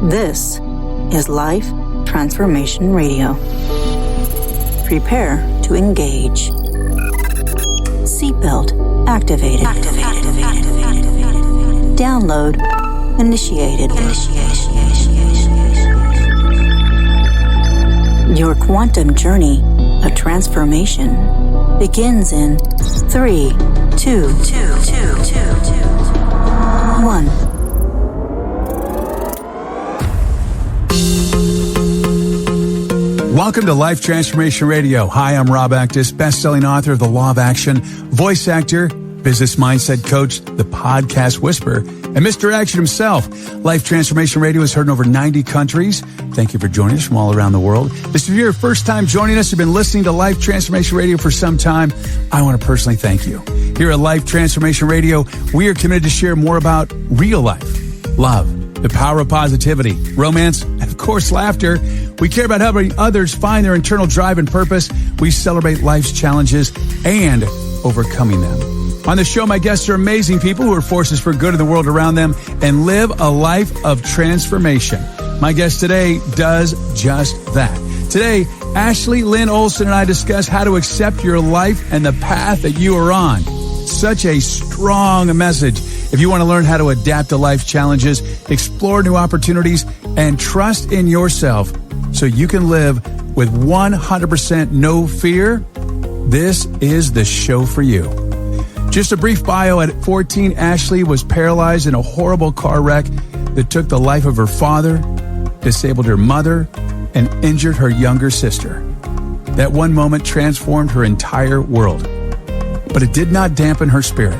This is Life Transformation Radio. Prepare to engage. Seatbelt activated. Download initiated. Your quantum journey of transformation begins in 3, 2, 1. Welcome to Life Transformation Radio. Hi, I'm Rob Actis, best-selling author of The Law of Action, voice actor, business mindset coach, the podcast whisperer, and Mr. Action himself. Life Transformation Radio is heard in over 90 countries. Thank you for joining us from all around the world. This is your first time joining us. You've been listening to Life Transformation Radio for some time. I want to personally thank you. Here at Life Transformation Radio, we are committed to share more about real life, love, the power of positivity, romance, and of course, laughter. We care about helping others find their internal drive and purpose. We celebrate life's challenges and overcoming them. On the show, my guests are amazing people who are forces for good in the world around them and live a life of transformation. My guest today does just that. Today, Ashley, Lyn Olson and I discuss how to accept your life and the path that you are on. Such a strong message. If you want to learn how to adapt to life's challenges, explore new opportunities, and trust in yourself so you can live with 100% no fear, this is the show for you. Just a brief bio. At 14, Ashley was paralyzed in a horrible car wreck that took the life of her father, disabled her mother, and injured her younger sister. That one moment transformed her entire world. But it did not dampen her spirit.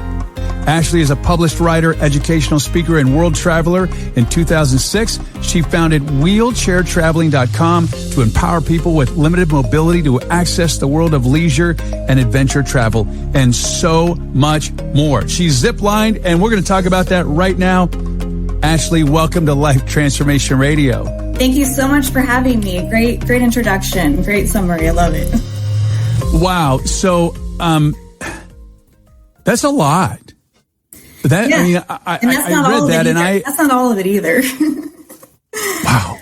Ashley is a published writer, educational speaker, and world traveler. In 2006, she founded wheelchairtraveling.com to empower people with limited mobility to access the world of leisure and adventure travel, and so much more. She's zip-lined, and we're going to talk about that right now. Ashley, welcome to Life Transformation Radio. Thank you so much for having me. Great introduction. Great summary. I love it. Wow. So, that's a lot. That, yeah. I mean, I read that, and that's not all of it either. Wow.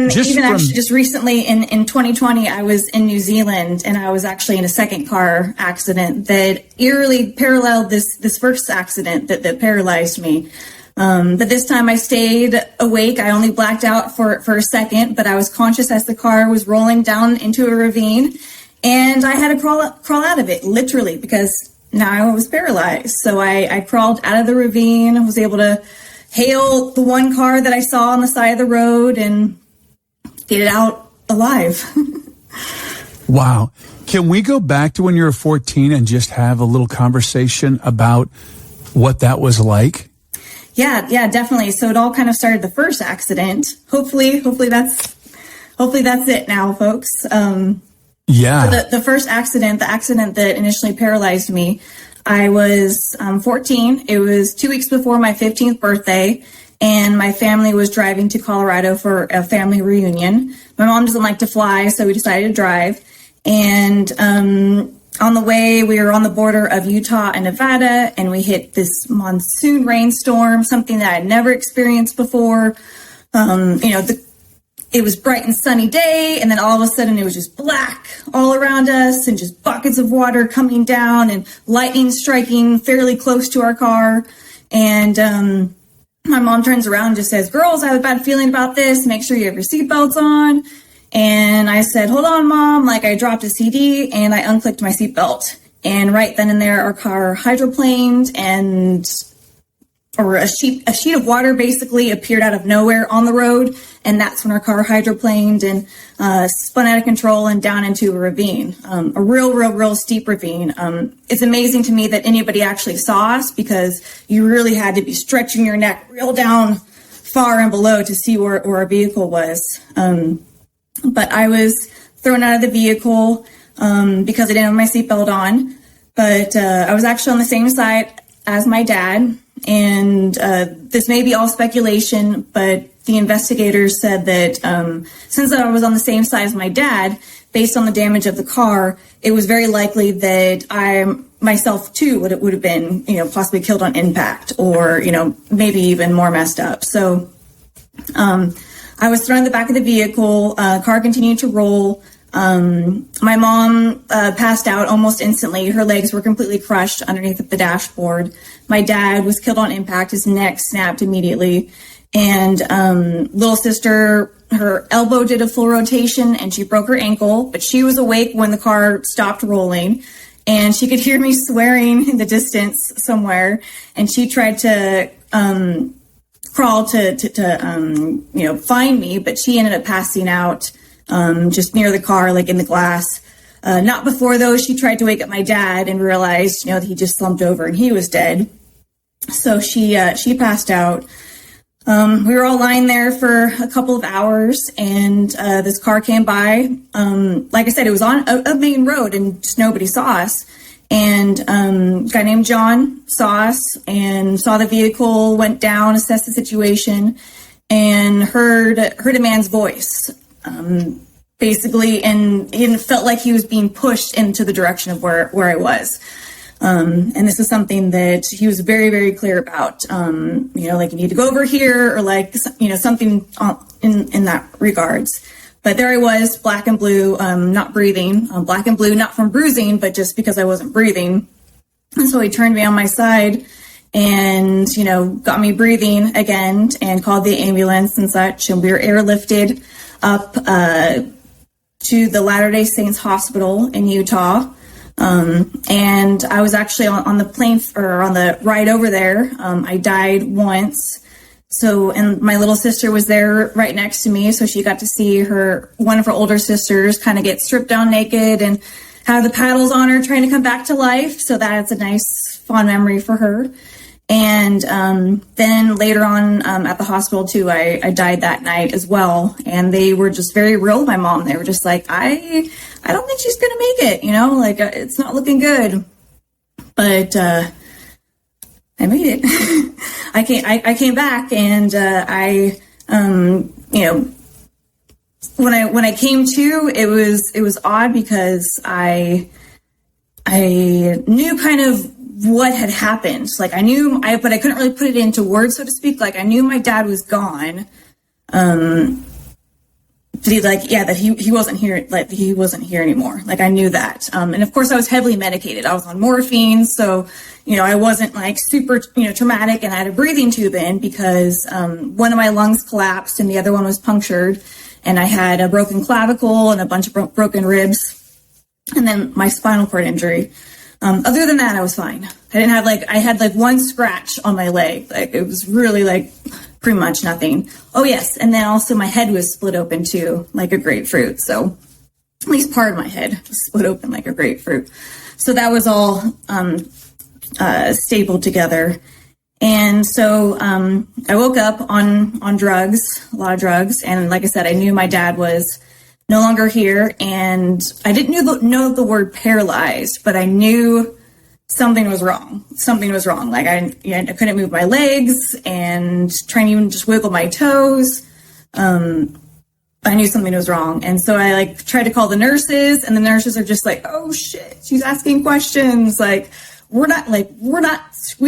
Just recently in 2020, I was in New Zealand, and I was actually in a second car accident that eerily paralleled this first accident that paralyzed me. But this time I stayed awake. I only blacked out for a second, but I was conscious as the car was rolling down into a ravine, and I had to crawl out of it, literally, because now I was paralyzed. So I crawled out of the ravine, was able to hail the one car that I saw on the side of the road and get it out alive. Wow. Can we go back to when you were 14 and just have a little conversation about what that was like? Yeah, definitely. So it all kind of started the first accident. Hopefully that's it now, folks. Yeah. So the first accident, the accident that initially paralyzed me, I was 14. It was 2 weeks before my 15th birthday, and my family was driving to Colorado for a family reunion. My mom doesn't like to fly, so we decided to drive. And on the way, we were on the border of Utah and Nevada, and we hit this monsoon rainstorm, something that I'd never experienced before. It was bright and sunny day, and then all of a sudden it was just black all around us and just buckets of water coming down and lightning striking fairly close to our car. And my mom turns around and just says, "Girls, I have a bad feeling about this. Make sure you have your seatbelts on." And I said, "Hold on, Mom." I dropped a CD and I unclicked my seatbelt. And right then and there, our car hydroplaned, or a sheet of water basically appeared out of nowhere on the road, and that's when our car hydroplaned and spun out of control and down into a ravine, a real steep ravine. It's amazing to me that anybody actually saw us, because you really had to be stretching your neck real down far and below to see where our vehicle was. But I was thrown out of the vehicle because I didn't have my seatbelt on, but I was actually on the same side as my dad. And this may be all speculation, but the investigators said that since I was on the same side as my dad, based on the damage of the car, it was very likely that I myself too would have been, possibly killed on impact, or, maybe even more messed up. So I was thrown in the back of the vehicle. Car continued to roll. My mom passed out almost instantly. Her legs were completely crushed underneath the dashboard. My dad was killed on impact. His neck snapped immediately. And little sister, her elbow did a full rotation and she broke her ankle, but she was awake when the car stopped rolling. And she could hear me swearing in the distance somewhere. And she tried to crawl to find me, but she ended up passing out just near the car, like in the glass. Not before, though, she tried to wake up my dad and realized, that he just slumped over and he was dead. So she passed out. We were all lying there for a couple of hours, and this car came by. Like I said, it was on a main road, and just nobody saw us. And a guy named John saw us and saw the vehicle, went down, assessed the situation, and heard a man's voice, basically, and it felt like he was being pushed into the direction of where I was. And this is something that he was very, very clear about, like you need to go over here, or like, something in that regards. But there I was, black and blue, not breathing, black and blue, not from bruising, but just because I wasn't breathing. And so he turned me on my side and, got me breathing again and called the ambulance and such. And we were airlifted up, to the Latter-day Saints Hospital in Utah. And I was actually on the plane or on the ride over there. I died once. So, and my little sister was there right next to me. So she got to see one of her older sisters kind of get stripped down naked and have the paddles on her trying to come back to life. So that's a nice fond memory for her. And, then later on, at the hospital too, I died that night as well. And they were just very real with my mom. They were just like, I don't think she's going to make it, it's not looking good. But, I made it. I came back and, when I came to, it was odd because I knew kind of what had happened. Like I knew, but I couldn't really put it into words, so to speak. Like I knew my dad was gone. That he wasn't here, like he wasn't here anymore. Like I knew that. And of course I was heavily medicated. I was on morphine. So, I wasn't like super, traumatic, and I had a breathing tube in because, one of my lungs collapsed and the other one was punctured, and I had a broken clavicle and a bunch of broken ribs, and then my spinal cord injury. Other than that, I was fine. I had one scratch on my leg. Like it was really like pretty much nothing. Oh yes. And then also my head was split open too, like a grapefruit. So at least part of my head was split open like a grapefruit. So that was all, stapled together. And so, I woke up on drugs, a lot of drugs. And like I said, I knew my dad was no longer here, and I didn't know the word paralyzed, but I knew something was wrong. Something was wrong. Like I couldn't move my legs and trying to even just wiggle my toes. I knew something was wrong. And so I tried to call the nurses, and the nurses are just like, oh shit, she's asking questions. Like, we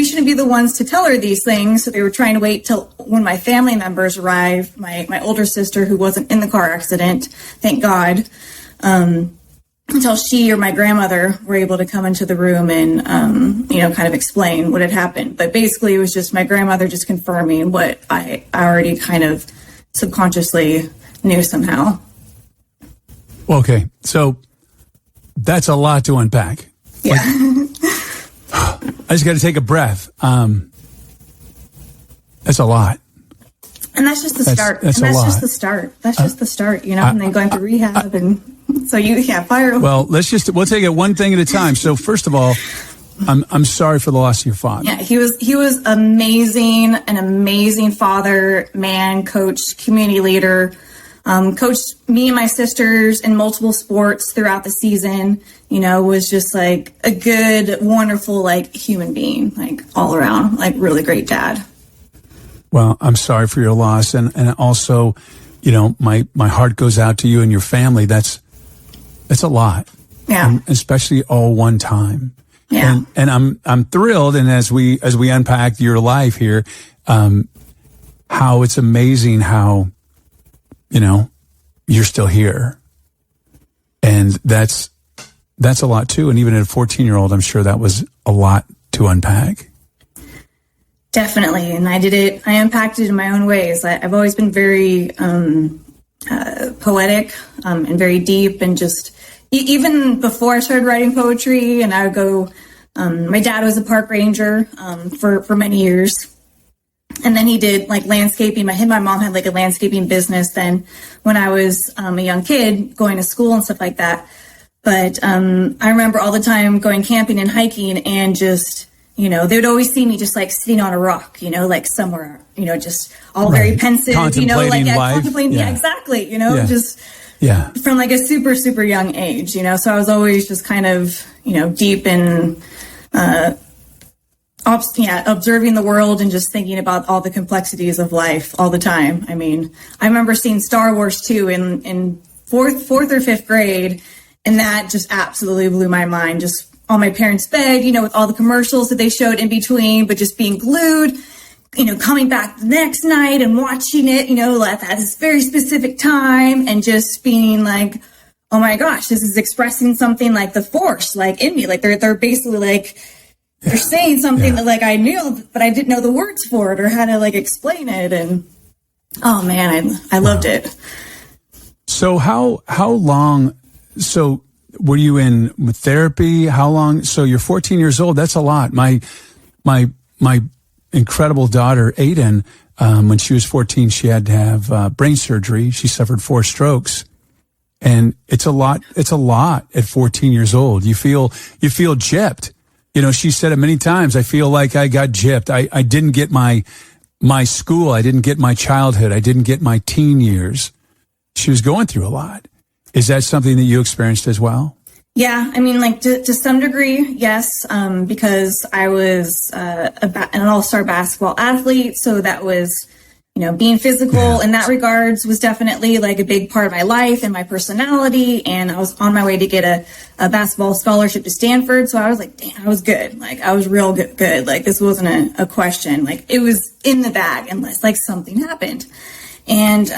shouldn't be the ones to tell her these things. So they were trying to wait till when my family members arrived, my older sister who wasn't in the car accident, thank God, until she or my grandmother were able to come into the room and, kind of explain what had happened. But basically it was just my grandmother just confirming what I already kind of subconsciously knew somehow. Okay. So that's a lot to unpack. Yeah. I just got to take a breath. That's a lot. And that's just the start. That's just the start. That's just the start, and then going to rehab. And so fire. Well, we'll take it one thing at a time. So first of all, I'm sorry for the loss of your father. Yeah, he was amazing, an amazing father, man, coach, community leader. Coached me and my sisters in multiple sports throughout the season, was just like a good, wonderful, human being, all around, really great dad. Well, I'm sorry for your loss. And also, my heart goes out to you and your family. That's a lot. Yeah. And especially all one time. Yeah. And I'm thrilled. And as we unpack your life here, how it's amazing how, you're still here. And that's a lot too. And even at a 14-year-old, I'm sure that was a lot to unpack. Definitely. And I unpacked it in my own ways. I've always been very poetic and very deep, and just even before I started writing poetry, and I would go, my dad was a park ranger for many years. And then he did like landscaping. My mom had like a landscaping business then when I was a young kid going to school and stuff like that. But I remember all the time going camping and hiking, and just, they would always see me just like sitting on a rock, like somewhere, just all very pensive, contemplating life. Contemplating, exactly, just from like a super, super young age, so I was always just kind of, deep in, observing the world and just thinking about all the complexities of life all the time. I mean, I remember seeing Star Wars 2 in fourth or fifth grade, and that just absolutely blew my mind. Just on my parents' bed, with all the commercials that they showed in between, but just being glued, coming back the next night and watching it, like at this very specific time, and just being like, oh my gosh, this is expressing something like the Force, like in me. Like they're basically like, they're saying something that like I knew, but I didn't know the words for it or how to like explain it. And oh man, I loved it. So how long, were you in therapy? How long? So you're 14 years old. That's a lot. My incredible daughter, Aiden, when she was 14, she had to have brain surgery. She suffered 4 strokes. And it's a lot. It's a lot at 14 years old. You feel gypped. She said it many times. I feel like I got gypped. I didn't get my school. I didn't get my childhood. I didn't get my teen years. She was going through a lot. Is that something that you experienced as well? Yeah, I mean, like to some degree, yes, because I was an all-star basketball athlete, so that was, being physical in that regards was definitely like a big part of my life and my personality. And I was on my way to get a basketball scholarship to Stanford, so I was like, damn, I was good. Like I was real good. Like this wasn't a question. Like it was in the bag unless like something happened, and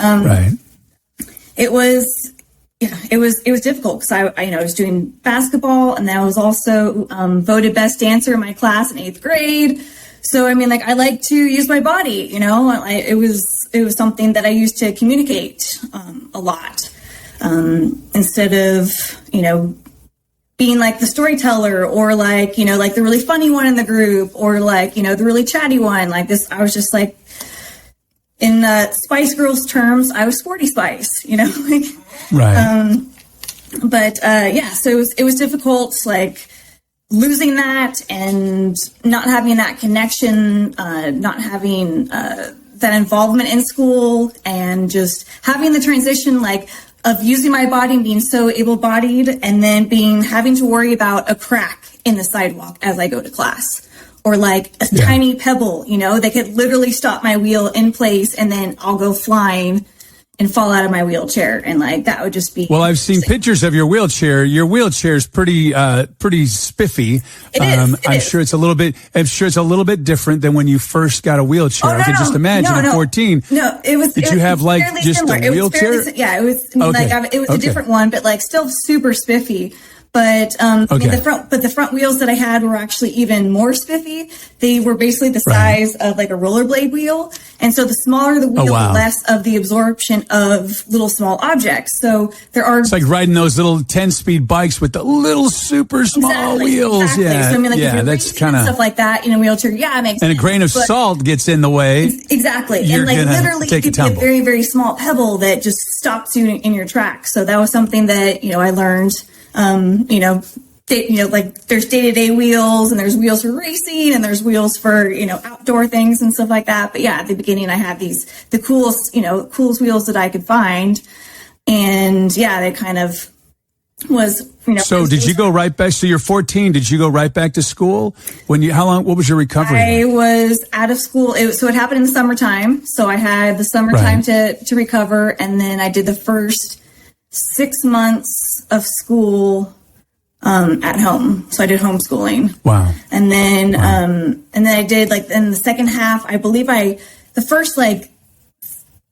it was. Yeah, it was difficult because I was doing basketball, and then I was also voted best dancer in my class in 8th grade. So I mean, like I like to use my body, it was something that I used to communicate a lot instead of being like the storyteller or like like the really funny one in the group or like the really chatty one. Like this, I was just like, in the Spice Girls terms, I was Sporty Spice, like. Right. So it was difficult, like losing that and not having that connection, not having that involvement in school, and just having the transition, like of using my body and being so able-bodied, and then having to worry about a crack in the sidewalk as I go to class. Or like a tiny pebble, that could literally stop my wheel in place, and then I'll go flying and fall out of my wheelchair, and like that would just be. Well, I've seen pictures of your wheelchair. Your wheelchair is pretty spiffy. It is. I'm sure it's a little bit different than when you first got a wheelchair. I could just imagine at 14. No, it was. Did you have like just similar. a wheelchair? It was it was a different one, but like still super spiffy. But the front wheels that I had were actually even more spiffy. They were basically the size of like a rollerblade wheel, and so the smaller the wheel, the less of the absorption of little small objects. So it's like riding those little 10-speed bikes with the little super small wheels. Exactly. Yeah, so, I mean, like, that's kind of stuff like that in a wheelchair. Yeah, it makes sense. And a grain of salt gets in the way. Exactly, You're and like literally, take it could be a very, very small pebble that just stops you in your tracks. So that was something that I learned. Like there's day-to-day wheels, and there's wheels for racing, and there's wheels for, outdoor things and stuff like that. But yeah, at the beginning I had the coolest wheels that I could find. And yeah, they kind of was, So did you go right back? So you're 14. Did you go right back to school? What was your recovery? I was out of school. So it happened in the summertime. So I had the summertime to recover. And then I did the first 6 months of school at home. So I did homeschooling. Wow. And then I did like in the second half, I believe the first like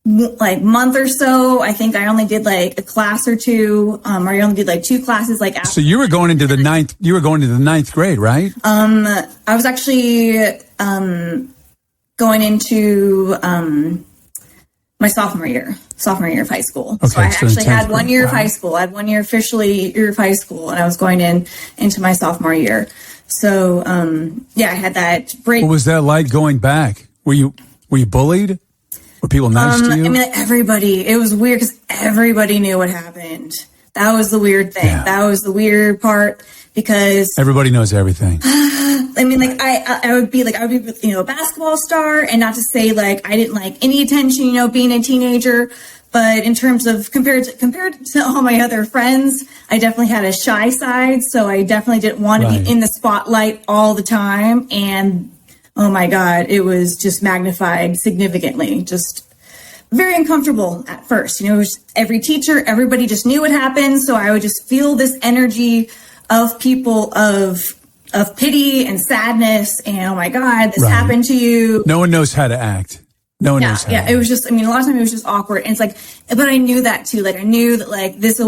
like month or so, I think I only did like a class or two, or I only did like 2 classes. Like after. So you were going into the ninth grade, right? I was actually going into my sophomore year of high school. Okay, so I actually had 1 year of Wow. high school. I had 1 year officially year of high school, and I was going into my sophomore year. So I had that break. What was that like going back? Were you bullied? Were people nice to you? I mean, like, everybody. It was weird because everybody knew what happened. That was the weird thing. Yeah. That was the weird part because Everybody knows everything. I mean, like I would be a basketball star, and not to say like I didn't like any attention, being a teenager, but in terms of compared to all my other friends, I definitely had a shy side, so I definitely didn't want to Right. be in the spotlight all the time, and oh my God, it was just magnified significantly, just very uncomfortable at first. It was every teacher, everybody just knew what happened, so I would just feel this energy of people of pity and sadness, and oh my God, this Right. happened to you. No one knows how to act. No one knows how to It act. was just, a lot of times it was just awkward. And it's like, but I knew that too. Like, I knew that like, it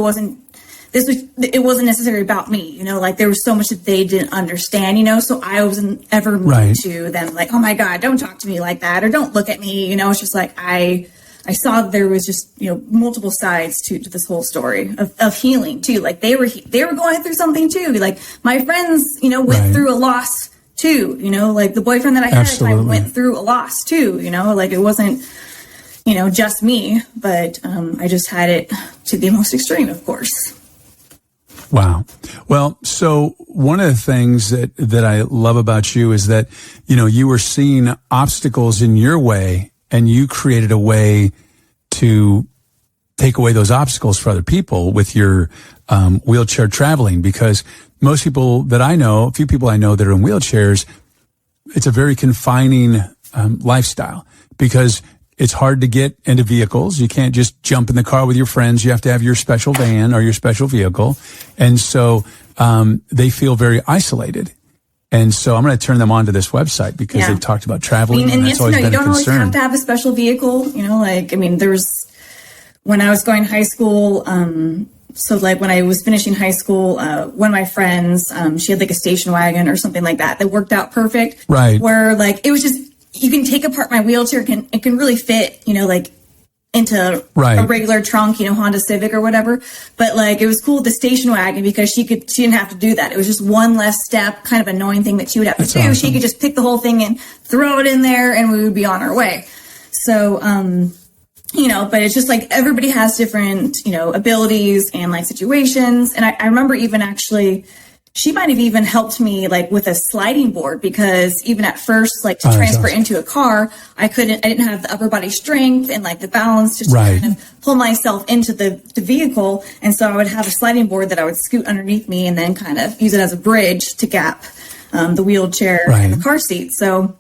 wasn't necessarily about me, like there was so much that they didn't understand, so I wasn't ever mean Right. to them, like, oh my God, don't talk to me like that, or don't look at me, it's just like, I saw that there was just, multiple sides to this whole story of healing too. Like they were going through something too. Like my friends, went Right. through a loss too, like the boyfriend that I had at the time Absolutely. went through a loss too, like it wasn't, just me, but I just had it to the most extreme, of course. Wow. Well, so one of the things that I love about you is that, you were seeing obstacles in your way and you created a way to take away those obstacles for other people with your wheelchair traveling, because most people that I know, a few people I know that are in wheelchairs, it's a very confining lifestyle because it's hard to get into vehicles. You can't just jump in the car with your friends. You have to have your special van or your special vehicle. And so they feel very isolated. And so I'm going to turn them on to this website because they've talked about traveling, and that's always been a you don't always concern. have to have a special vehicle, there was, when I was going to high school, so like when I was finishing high school, one of my friends, she had like a station wagon or something like that worked out perfect. Right. Where like, it was just, you can take apart my wheelchair, it can really fit, like into Right. a regular trunk, Honda Civic or whatever. But like, it was cool with the station wagon because she didn't have to do that. It was just one less step, kind of annoying thing that she would have to do. awesome. She could just pick the whole thing and throw it in there and we would be on our way. So, but it's just like everybody has different, abilities and like situations. And I remember even actually, she might have even helped me like with a sliding board, because even at first, like to transfer awesome. into a car, I didn't have the upper body strength and like the balance to Right. kind of pull myself into the vehicle. And so I would have a sliding board that I would scoot underneath me and then kind of use it as a bridge to gap the wheelchair and the car seat. So,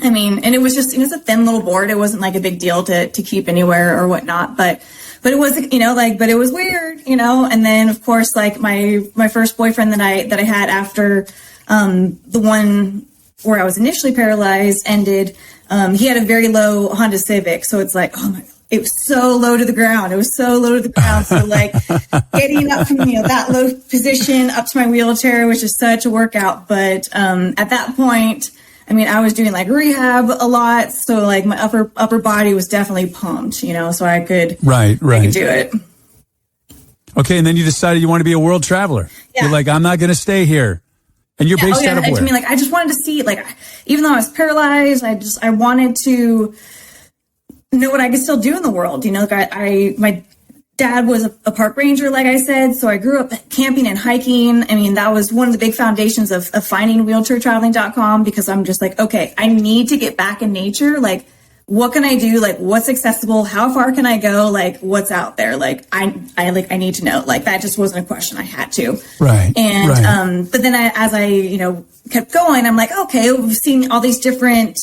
and it was just, it's a thin little board. It wasn't like a big deal to keep anywhere or whatnot, but it was, but it was weird, and then of course, like my first boyfriend that I had after, the one where I was initially paralyzed ended, he had a very low Honda Civic. So it's like, oh my, it was so low to the ground. So like getting up from, that low position up to my wheelchair was just such a workout. But, at that point, I was doing like rehab a lot. So like my upper body was definitely pumped, so I could, I could do it. Okay. And then you decided you want to be a world traveler. Yeah. You're like, I'm not going to stay here. And you're based out of where? I just wanted to see, like, even though I was paralyzed, I wanted to know what I could still do in the world. My dad was a park ranger, like I said, so I grew up camping and hiking. That was one of the big foundations of finding wheelchairtraveling.com, because I'm just like, okay, I need to get back in nature. Like, what can I do? Like, what's accessible? How far can I go? Like, what's out there? Like, I need to know. Like, that just wasn't a question. I had to. Right. And, but then as I kept going, I'm like, okay, we've seen all these different,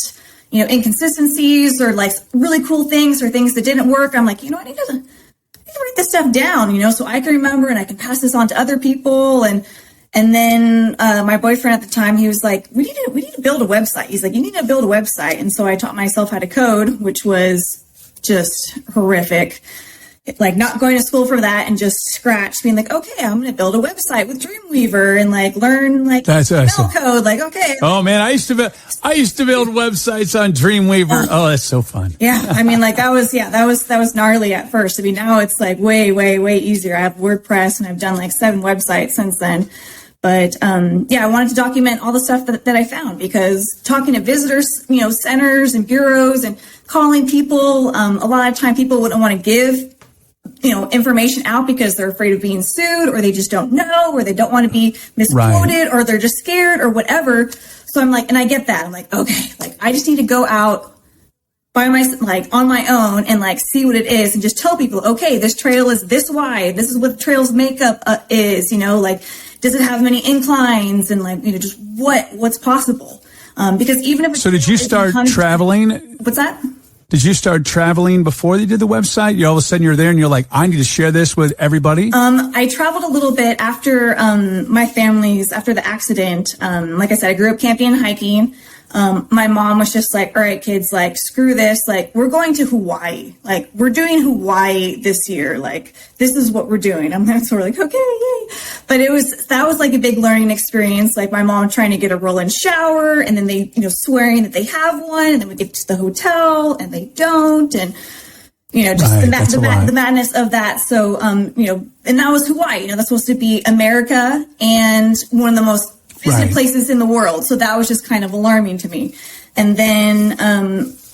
inconsistencies or like really cool things or things that didn't work. I'm like, I need to write this stuff down, so I can remember and I can pass this on to other people. And then my boyfriend at the time, he was like, we need to build a website. He's like, you need to build a website. And so I taught myself how to code, which was just horrific. Like not going to school for that and just scratch, being like, okay, I'm going to build a website with Dreamweaver and like learn like that's awesome. code. Like, okay. Oh man, I used to build websites on Dreamweaver. Oh, that's so fun. Yeah. I mean, like that was gnarly at first. I mean, now it's like way, way, way easier. I have WordPress and I've done like 7 websites since then. But, I wanted to document all the stuff that I found, because talking to visitors, centers and bureaus and calling people, a lot of time people wouldn't want to give information out because they're afraid of being sued, or they just don't know, or they don't want to be misquoted, or they're just scared or whatever. So I'm like, and I get that. I'm like, okay, like I just need to go out on my own and like see what it is and just tell people, okay, this trail is this wide. This is what the trail's makeup is, like, does it have many inclines, and like, just what's possible. Because even if so, did you start traveling? What's that? Did you start traveling before you did the website? You all of a sudden you're there and you're like, I need to share this with everybody. I traveled a little bit after after the accident. Like I said, I grew up camping and hiking. My mom was just like, all right, kids, like, screw this. Like, we're going to Hawaii. Like, we're doing Hawaii this year. Like, this is what we're doing. I'm sort of like, okay, yay. But that was like a big learning experience. Like my mom trying to get a roll-in shower, and then they, swearing that they have one, and then we get to the hotel and they don't. And, just the madness of that. So, and that was Hawaii. That's supposed to be America and one of the most visited places in the world. So that was just kind of alarming to me. And then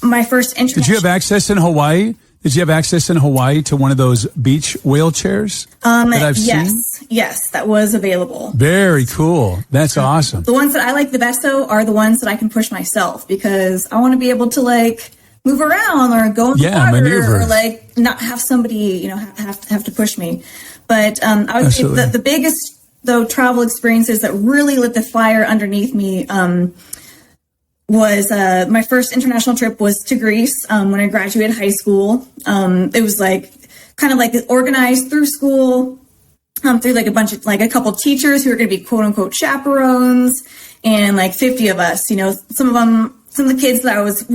my first Did you have access in Hawaii? Did you have access in Hawaii to one of those beach wheelchairs that I've seen? Yes, that was available. Very cool. That's awesome. The ones that I like the best, though, are the ones that I can push myself, because I want to be able to like move around or go in the water, maneuver, or like not have somebody have to push me. But I would say the biggest travel experiences that really lit the fire underneath me was my first international trip was to Greece when I graduated high school. It was like kind of like organized through school, through like a couple teachers who were going to be quote unquote chaperones, and like 50 of us. Some of the kids that I was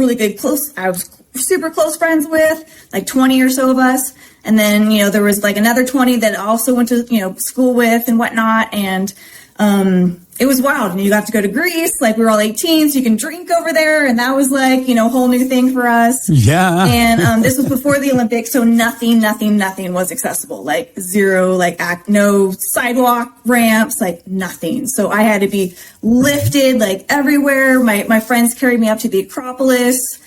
I was super close friends with, like 20 or so of us. And then, there was like another 20 that I also went to, school with and whatnot. And it was wild. And you got to go to Greece. Like, we were all 18, so you can drink over there. And that was like, a whole new thing for us. Yeah. And this was before the Olympics. So nothing was accessible. Like zero, like no sidewalk ramps, like nothing. So I had to be lifted like everywhere. My friends carried me up to the Acropolis.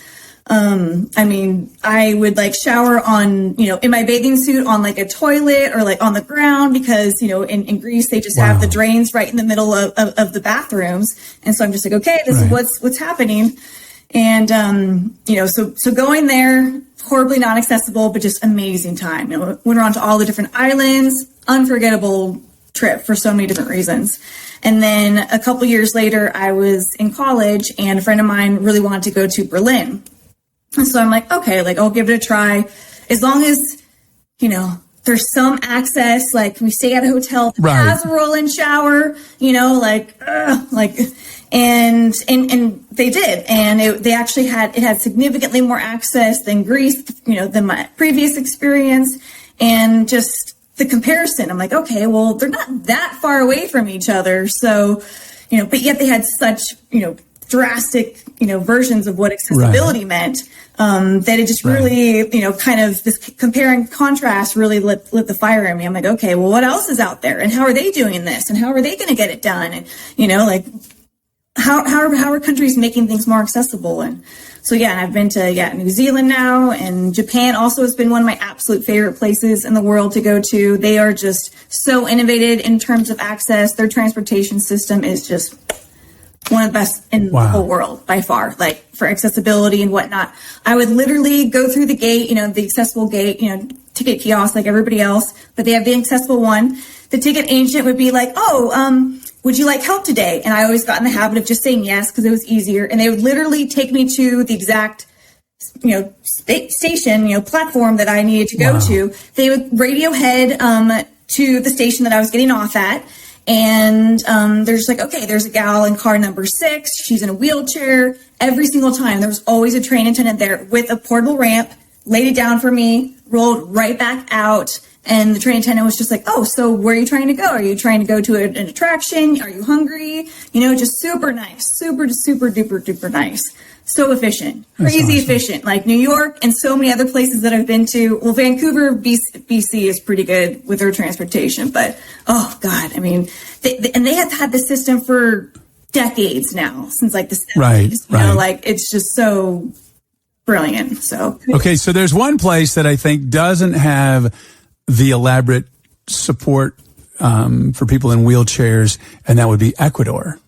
I would like shower on, in my bathing suit on like a toilet or like on the ground, because, in Greece, they just have the drains right in the middle of the bathrooms. And so I'm just like, okay, this is what's happening. And, so going there, horribly not accessible, but just amazing time. Went around to all the different islands, unforgettable trip for so many different reasons. And then a couple years later, I was in college, and a friend of mine really wanted to go to Berlin. And so I'm like, okay, like I'll give it a try, as long as, there's some access, like we stay at a hotel that has a roll-in shower, and they did. And they actually had significantly more access than Greece, than my previous experience. And just the comparison, I'm like, okay, well, they're not that far away from each other. So, but yet they had such, drastic, versions of what accessibility meant, that it just really, kind of this compare and contrast really lit the fire in me. I'm like, okay, well, what else is out there, and how are they doing this, and how are they going to get it done? And, like how are countries making things more accessible? And so, I've been to, New Zealand now, and Japan also has been one of my absolute favorite places in the world to go to. They are just so innovative in terms of access. Their transportation system is just one of the best in the whole world by far, like for accessibility and whatnot. I would literally go through the gate, the accessible gate, ticket kiosk like everybody else, but they have the accessible one. The ticket agent would be like, would you like help today? And I always got in the habit of just saying yes, because it was easier. And they would literally take me to the exact, station, platform that I needed to go to. They would radio head to the station that I was getting off at. And they're just like, okay, there's a gal in car number 6. She's in a wheelchair. Every single time, there was always a train attendant there with a portable ramp, laid it down for me, rolled right back out. And the train attendant was just like, oh, so where are you trying to go? Are you trying to go to an attraction? Are you hungry? You know, just super nice, super duper nice. So efficient, crazy efficient, like New York and so many other places that I've been to. Well, Vancouver, BC is pretty good with their transportation, but oh God, I mean, they have had this system for decades now, since like the 70s, you know, like it's just so brilliant. So, okay. So there's one place that I think doesn't have the elaborate support, for people in wheelchairs, and that would be Ecuador.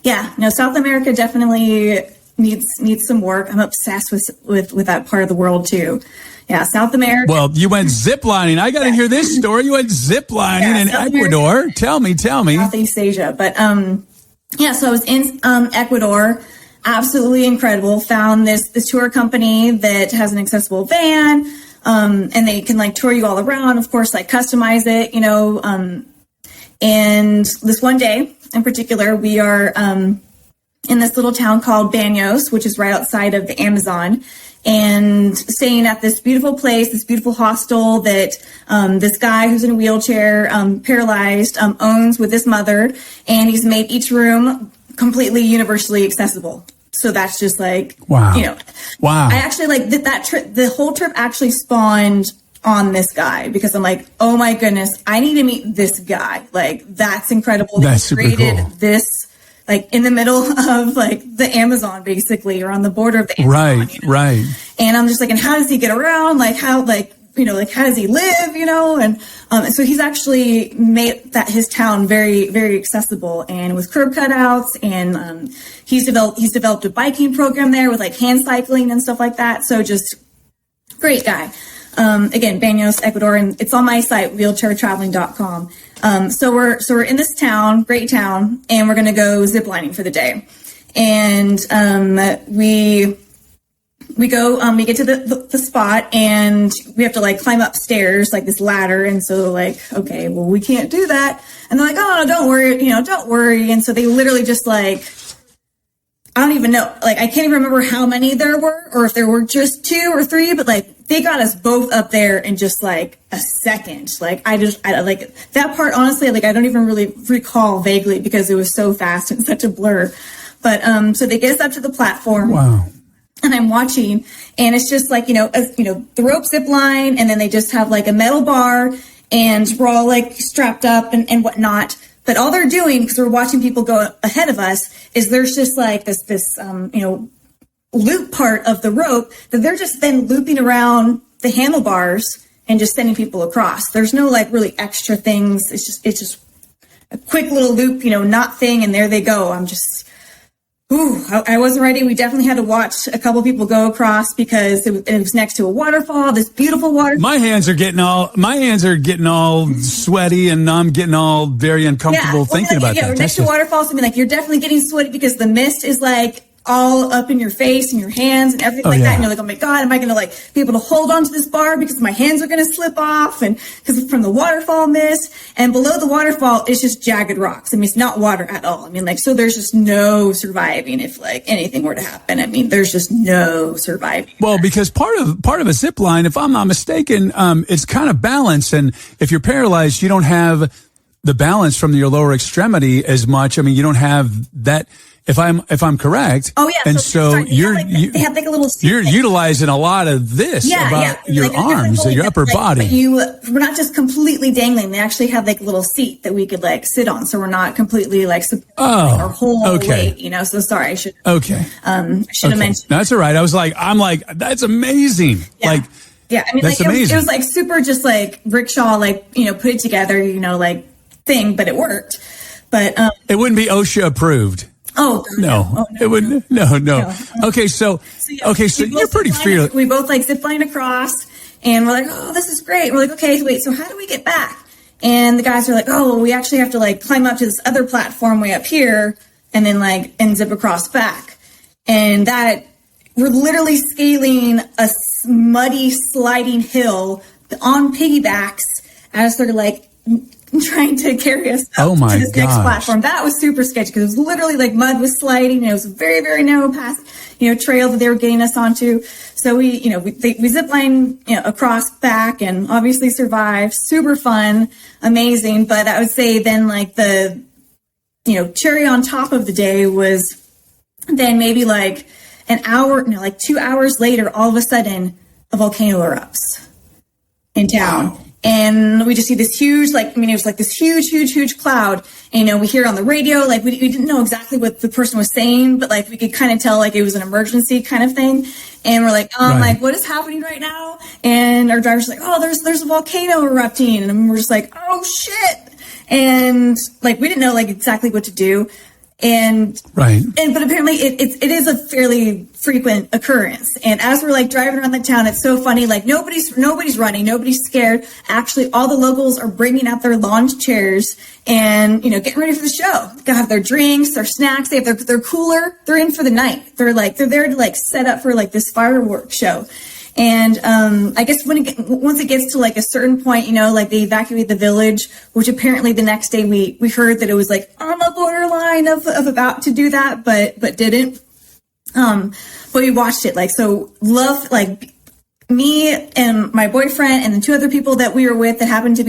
Yeah, no, South America definitely needs some work. I'm obsessed with that part of the world too. Yeah, South America. Well, you went ziplining. I got to hear this story. You went ziplining in Ecuador. America, Tell me. Southeast Asia, but yeah. So I was in Ecuador. Absolutely incredible. Found this tour company that has an accessible van, and they can like tour you all around. Of course, like customize it, you know. And this one day in particular, we are in this little town called Banos, which is right outside of the Amazon, and staying at this beautiful place, this beautiful hostel that this guy who's in a wheelchair, paralyzed, owns with his mother, and he's made each room completely universally accessible. So that's just like, wow. You know, wow. I actually like that trip. The whole trip actually spawned on this guy because I'm like, oh my goodness, I need to meet this guy. Like, that's incredible. That's super created cool. This like in the middle of like the Amazon, basically, or on the border of the Amazon. Right, you know? right. And I'm just like, and how does he get around? Like, how, like, you know, like, how does he live? You know, and so he's actually made that his town very, very accessible, and with curb cutouts, and he's developed a biking program there with like hand cycling and stuff like that. So just great guy. Again, Banos, Ecuador, and it's on my site, wheelchairtraveling.com. So we're in this town, great town, and we're going to go ziplining for the day. And, we go, we get to the spot, and we have to like climb upstairs, like this ladder. And so like, okay, well, we can't do that. And they're like, oh, no, don't worry, you know, don't worry. And so they literally just like, I don't even know, like, I can't even remember how many there were, or if there were just 2 or 3, but like, they got us both up there in just like a second. Like, I like that part, honestly, like, I don't even really recall vaguely because it was so fast and such a blur. But, so they get us up to the platform. Wow. And I'm watching, and it's just like, the rope zip line, and then they just have like a metal bar, and we're all like strapped up and whatnot. But all they're doing, because we're watching people go ahead of us, is there's just like this loop part of the rope that they're just then looping around the handlebars and just sending people across. There's no like really extra things. It's just a quick little loop, knot thing, and there they go. I'm just, I wasn't ready. We definitely had to watch a couple people go across because it was next to a waterfall, this beautiful waterfall. My hands are getting all sweaty, and I'm getting all very uncomfortable thinking about that. We're next to waterfalls. I mean, like, you're definitely getting sweaty because the mist is like all up in your face and your hands and everything that. And you're like, oh my God, am I going to like be able to hold on to this bar because my hands are going to slip off, and because from the waterfall mist, and below the waterfall it's just jagged rocks. I mean, it's not water at all. I mean, like, so there's just no surviving if like anything were to happen. I mean, there's just no surviving. Well, because part of a zip line, if I'm not mistaken, it's kind of balance, and if you're paralyzed, you don't have the balance from your lower extremity as much. I mean, you don't have that. If I'm correct. Oh yeah. And so they have like a little seat. You're utilizing a lot of this about your like, arms, your upper body. But we're not just completely dangling. They actually have like a little seat that we could like sit on, so we're not completely like supporting our whole weight. So sorry, I should. Okay. I should have mentioned. That's all right. I'm like, that's amazing. Yeah. Like. Yeah, I mean, that's like amazing. It was like super, just like rickshaw, like put it together, like thing, but it worked. But it wouldn't be OSHA approved. Oh no, it wouldn't. No. Okay, so you're pretty fearless. We both like zip line across, and we're like, oh, this is great. We're like, okay, wait, so how do we get back? And the guys are like, oh, well, we actually have to like climb up to this other platform way up here, and then like zip across back. And that we're literally scaling a muddy sliding hill on piggybacks as they're like trying to carry us Oh up my to this next gosh. platform. That was super sketchy because it was literally like mud was sliding, and it was a very, very narrow path, trail that they were getting us onto. So we ziplined, across back and obviously survived. Super fun, amazing. But I would say then like the, cherry on top of the day was then maybe like an hour, 2 hours later, all of a sudden a volcano erupts in town. Wow. And we just see this huge, it was like this huge cloud. And, we hear it on the radio, we didn't know exactly what the person was saying, but we could kind of tell it was an emergency kind of thing. And we're like, Right. what is happening right now? And our driver's like, oh, there's a volcano erupting. And we're just like, oh shit. And we didn't know exactly what to do. Right. But apparently it is a fairly frequent occurrence. And as we're driving around the town, it's so funny. Nobody's running, nobody's scared. Actually, all the locals are bringing out their lawn chairs and, getting ready for the show. They have their drinks, their snacks. They have their cooler. They're in for the night. They're there to set up for this fireworks show. And I guess once it gets to a certain point, they evacuate the village, which apparently the next day we heard that it was on the borderline of about to do that, but didn't. But we watched it so love me and my boyfriend and the two other people that we were with that happened to be